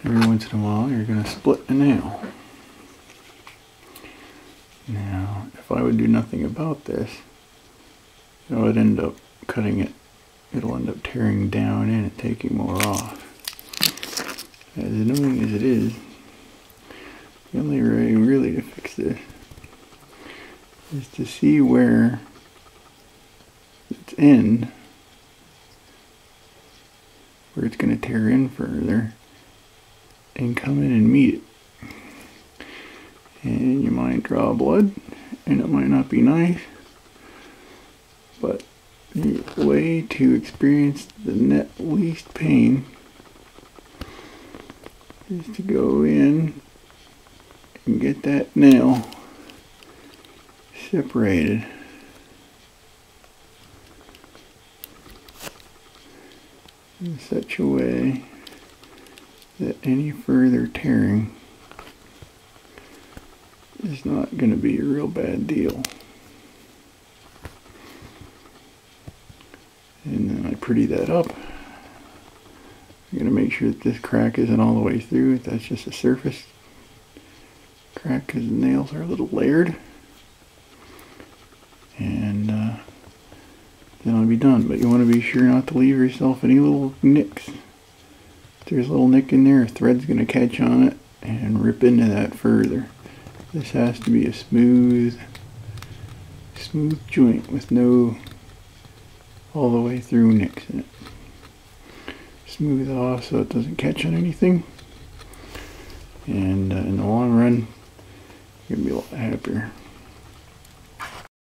every once in a while you're going to split a nail. Now, if I would do nothing about this, I would end up cutting it. It'll end up tearing down in and taking more off. As annoying as it is, the only way really to fix this is to see where its end, where it's going to tear in further, and come in and meet it. And you might draw blood, and it might not be nice, but the way to experience the net least pain is to go in and get that nail separated. In such a way that any further tearing is not going to be a real bad deal. And then I pretty that up. I'm going to make sure that this crack isn't all the way through. That's just a surface crack because the nails are a little layered. And then I'll be done. But you want to be sure not to leave yourself any little nicks. If there's a little nick in there, a thread's going to catch on it and rip into that further. This has to be a smooth joint with no all the way through nicks in it. Smooth it off so it doesn't catch on anything. And in the long run, you're going to be a lot happier.